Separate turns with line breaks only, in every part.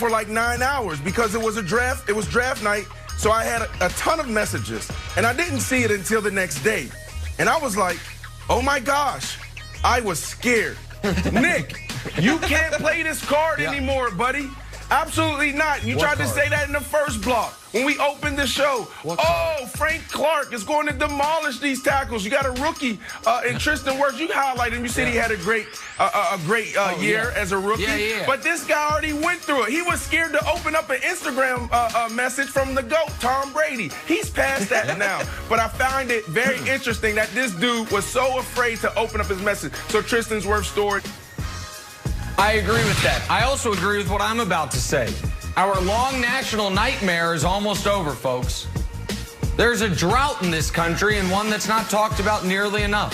for like 9 hours because it was draft night. So I had a ton of messages, and I didn't see it until the next day. And I was like, oh my gosh, I was scared. Nick, you can't play this card anymore, buddy. Absolutely not. You tried to say that in the first block when we opened the show. Frank Clark is going to demolish these tackles. You got a rookie in Tristan Wirfs. You highlighted him. You said he had a great year as a rookie. But this guy already went through it. He was scared to open up an Instagram message from the GOAT, Tom Brady. He's past that now. But I find it very interesting that this dude was so afraid to open up his message. So Tristan's Wirfs story.
I agree with that. I also agree with what I'm about to say. Our long national nightmare is almost over, folks. There's a drought in this country and one that's not talked about nearly enough.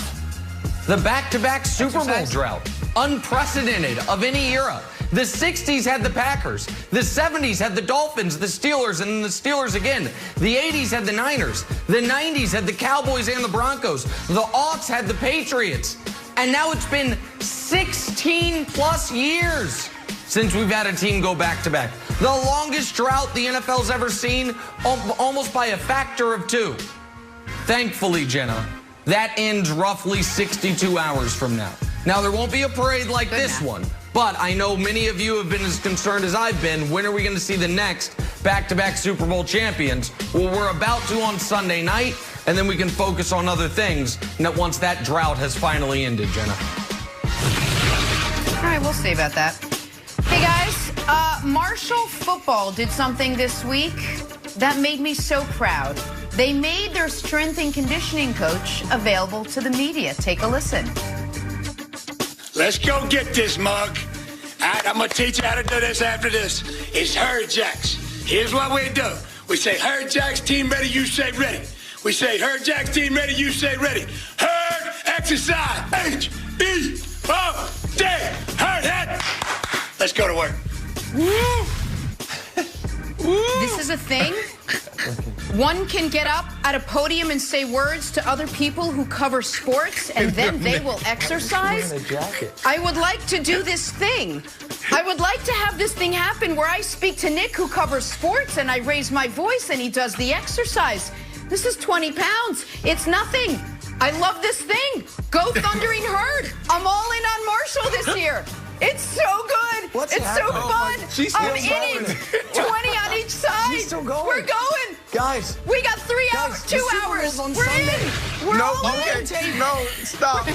The back-to-back Super Bowl drought, unprecedented of any era. The 60s had the Packers. The 70s had the Dolphins, the Steelers, and the Steelers again. The 80s had the Niners. The 90s had the Cowboys and the Broncos. The aughts had the Patriots. And now it's been 16 plus years since we've had a team go back-to-back. The longest drought the NFL's ever seen, almost by a factor of 2. Thankfully, Jenna, that ends roughly 62 hours from now. Now, there won't be a parade like this one, but I know many of you have been as concerned as I've been. When are we going to see the next back-to-back Super Bowl champions? Well, we're about to on Sunday night, and then we can focus on other things once that drought has finally ended, Jenna.
All right, we'll see about that. Hey, guys, Marshall football did something this week that made me so proud. They made their strength and conditioning coach available to the media. Take a listen.
Let's go get this mug. All right, I'm going to teach you how to do this after this. It's herd jacks. Here's what we do. We say herd jacks, team ready, you say ready. We say herd jacks, team ready, you say ready. Herd exercise. H-E-O-D. Herd head. Let's go to work.
Woo. This is a thing. One can get up at a podium and say words to other people who cover sports, and then they will exercise. I would like to do this thing. I would like to have this thing happen where I speak to Nick, who covers sports, and I raise my voice, and he does the exercise. This is 20 pounds. It's nothing. I love this thing. Go Thundering Herd. I'm all in on Marshall this year. It's so good. It's so fun. I'm in it. 20 on each side.
She's still going.
We're going.
Guys.
We got 3 hours, 2 hours.
On
We're
Sunday.
in. We're all in.
No, stop.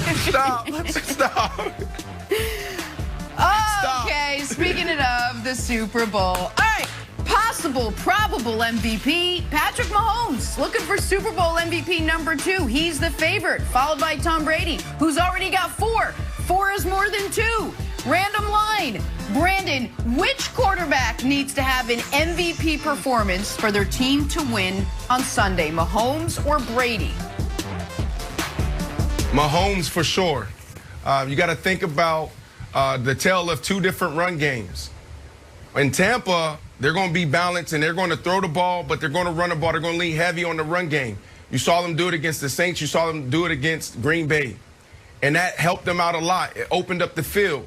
Okay, speaking of the Super Bowl. All right, possible, probable MVP, Patrick Mahomes, looking for Super Bowl MVP number 2. He's the favorite, followed by Tom Brady, who's already got 4. 4 is more than 2. Random line. Brandon, which quarterback needs to have an MVP performance for their team to win on Sunday, Mahomes or Brady?
Mahomes for sure. You got to think about the tale of 2 different run games. In Tampa, they're going to be balanced and they're going to throw the ball, but they're going to run the ball. They're going to lean heavy on the run game. You saw them do it against the Saints. You saw them do it against Green Bay. And that helped them out a lot. It opened up the field.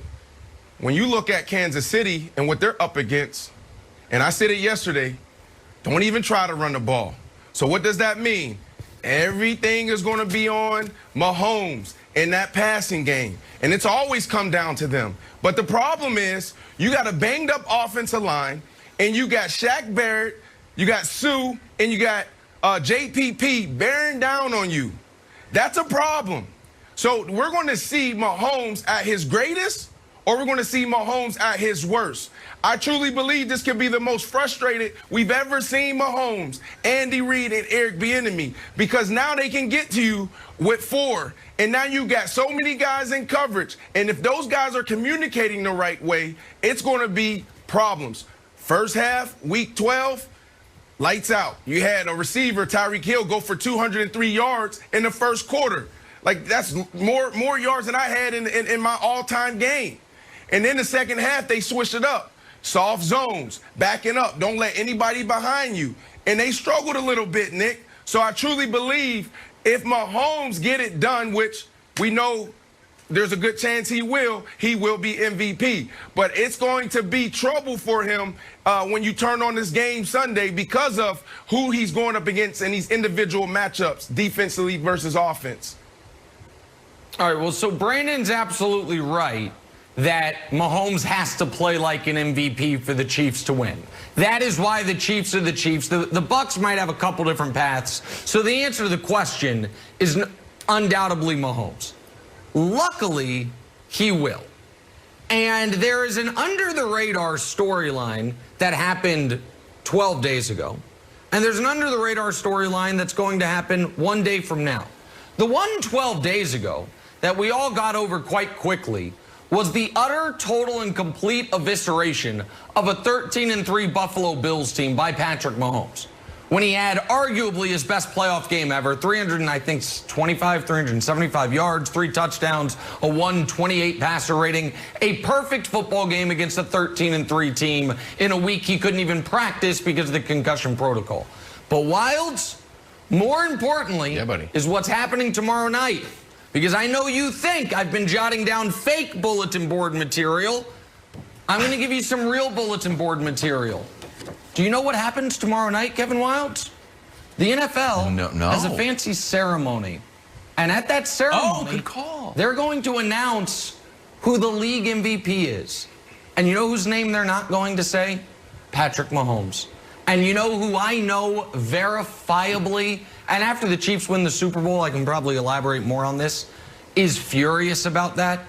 When you look at Kansas City and what they're up against, and I said it yesterday, don't even try to run the ball. So what does that mean? Everything is going to be on Mahomes in that passing game. And it's always come down to them. But the problem is you got a banged up offensive line, and you got Shaq Barrett, you got Sue, and you got JPP bearing down on you. That's a problem. So we're going to see Mahomes at his greatest, or we're going to see Mahomes at his worst. I truly believe this could be the most frustrated we've ever seen Mahomes, Andy Reid, and Eric Bieniemy, because now they can get to you with 4, and now you got so many guys in coverage, and if those guys are communicating the right way, it's going to be problems. First half, week 12, lights out. You had a receiver, Tyreek Hill, go for 203 yards in the first quarter. Like, that's more yards than I had in my all-time game. And then the second half, they switched it up. Soft zones, backing up, don't let anybody behind you. And they struggled a little bit, Nick. So I truly believe if Mahomes get it done, which we know there's a good chance he will be MVP. But it's going to be trouble for him when you turn on this game Sunday because of who he's going up against in these individual matchups, defensively versus offense.
All right, well, so Brandon's absolutely right that Mahomes has to play like an MVP for the Chiefs to win. That is why the Chiefs are the Chiefs. The Bucks might have a couple different paths. So the answer to the question is undoubtedly Mahomes. Luckily, he will. And there is an under-the-radar storyline that happened 12 days ago. And there's an under-the-radar storyline that's going to happen 1 day from now. The one 12 days ago that we all got over quite quickly was the utter, total, and complete evisceration of a 13-3 Buffalo Bills team by Patrick Mahomes, when he had arguably his best playoff game ever, 375 yards, 3 touchdowns, a 128 passer rating, a perfect football game against a 13-3 team in a week he couldn't even practice because of the concussion protocol. But Wilds, more importantly, is what's happening tomorrow night. Because I know you think I've been jotting down fake bulletin board material. I'm going to give you some real bulletin board material. Do you know what happens tomorrow night, Kevin Wilds? The NFL has a fancy ceremony. And at that ceremony, they're going to announce who the league MVP is. And you know whose name they're not going to say? Patrick Mahomes. And you know who I know verifiably, and after the Chiefs win the Super Bowl, I can probably elaborate more on this, is furious about that?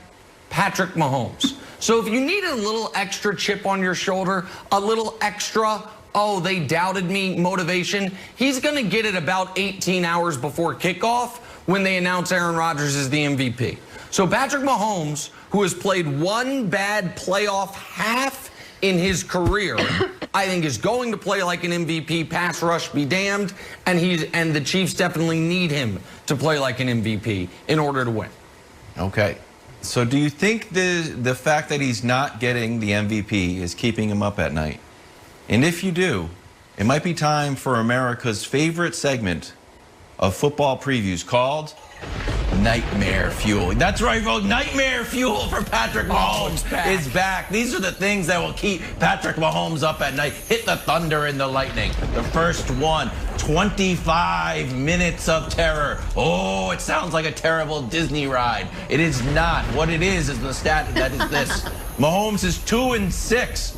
Patrick Mahomes. So if you need a little extra chip on your shoulder, a little extra, oh, they doubted me motivation, he's going to get it about 18 hours before kickoff when they announce Aaron Rodgers is the MVP. So Patrick Mahomes, who has played one bad playoff half in his career, I think is going to play like an MVP, pass rush be damned, and the Chiefs definitely need him to play like an MVP in order to win.
Okay. So do you think the fact that he's not getting the MVP is keeping him up at night? And if you do, it might be time for America's favorite segment of football previews called Nightmare Fuel. That's right, folks. Nightmare Fuel for Patrick Mahomes is back. These are the things that will keep Patrick Mahomes up at night. Hit the thunder and the lightning. The first one, 25 minutes of terror. Oh, it sounds like a terrible Disney ride. It is not. What it is the stat that is this. Mahomes is 2-6.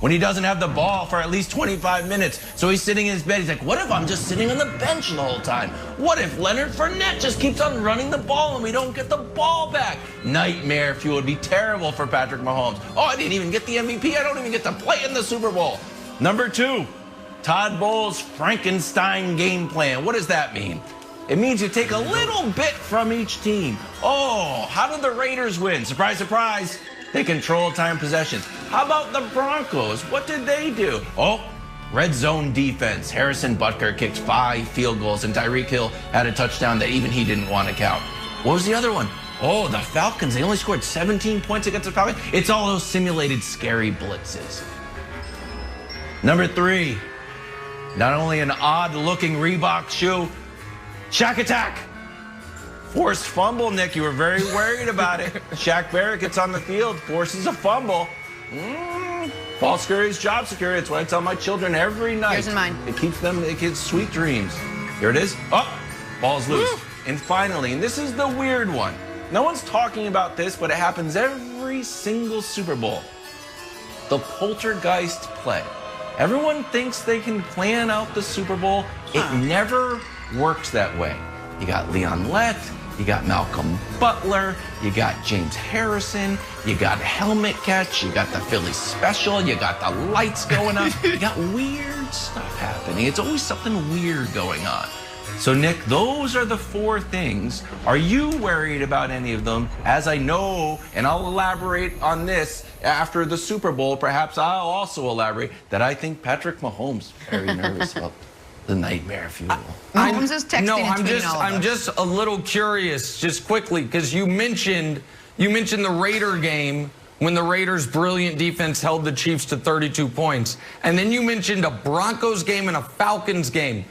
When he doesn't have the ball for at least 25 minutes. So he's sitting in his bed. He's like, what if I'm just sitting on the bench the whole time? What if Leonard Fournette just keeps on running the ball and we don't get the ball back? Nightmare fuel would be terrible for Patrick Mahomes. Oh, I didn't even get the MVP. I don't even get to play in the Super Bowl. Number 2, Todd Bowles' Frankenstein game plan. What does that mean? It means you take a little bit from each team. Oh, how did the Raiders win? Surprise, surprise. They control time possessions. How about the Broncos? What did they do? Oh, red zone defense. Harrison Butker kicked 5 field goals, and Tyreek Hill had a touchdown that even he didn't want to count. What was the other one? Oh, the Falcons. They only scored 17 points against the Falcons. It's all those simulated scary blitzes. Number 3, not only an odd-looking Reebok shoe, Shaq Attack. Forced fumble, Nick. You were very worried about it. Shaq Barrett gets on the field, forces a fumble. False security is job security. That's what I tell my children every night.
Yours and mine.
It keeps them, it gives sweet dreams. Here it is. Oh, ball's loose. Woo! And finally, and this is the weird one. No one's talking about this, but it happens every single Super Bowl. The poltergeist play. Everyone thinks they can plan out the Super Bowl. It never works that way. You got Leon Lett, you got Malcolm Butler, you got James Harrison, you got helmet catch, you got the Philly special, you got the lights going on. You got weird stuff happening. It's always something weird going on. So, Nick, those are the 4 things. Are you worried about any of them? As I know, and I'll elaborate on this after the Super Bowl, perhaps I'll also elaborate that I think Patrick Mahomes is very nervous about the nightmare fuel.
Mahomes is texting and tweeting all of
I'm just a little curious, just quickly, because you mentioned the Raider game when the Raiders' brilliant defense held the Chiefs to 32 points. And then you mentioned a Broncos game and a Falcons game.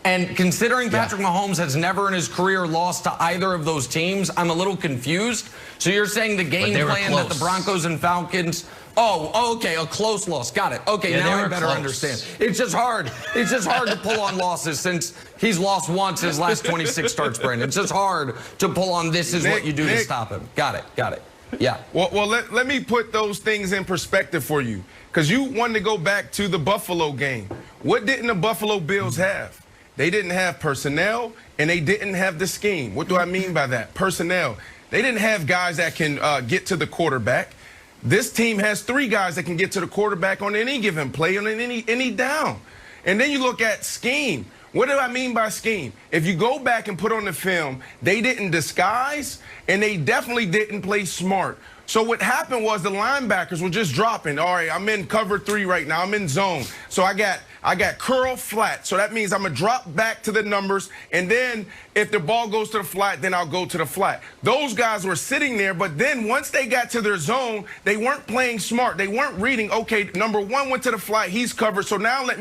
And considering Patrick Mahomes has never in his career lost to either of those teams, I'm a little confused. So you're saying the game plan that the Broncos and Falcons... Oh, okay, a close loss. Got it. Okay, now I better understand. It's just hard. It's just hard to pull on losses since he's lost once his last 26 starts, Brandon. It's just hard to pull on this is what you do to stop him. Got it. Yeah.
Well, let me put those things in perspective for you, because you wanted to go back to the Buffalo game. What didn't the Buffalo Bills have? They didn't have personnel, and they didn't have the scheme. What do I mean by that? Personnel. They didn't have guys that can get to the quarterback. This team has 3 guys that can get to the quarterback on any given play, on any down. And then you look at scheme. What do I mean by scheme? If you go back and put on the film, they didn't disguise, and they definitely didn't play smart. So what happened was the linebackers were just dropping. All right, I'm in cover 3 right now. I'm in zone. So I got curl flat. So that means I'm going to drop back to the numbers. And then if the ball goes to the flat, then I'll go to the flat. Those guys were sitting there. But then once they got to their zone, they weren't playing smart. They weren't reading, okay, number 1 went to the flat. He's covered. So now let me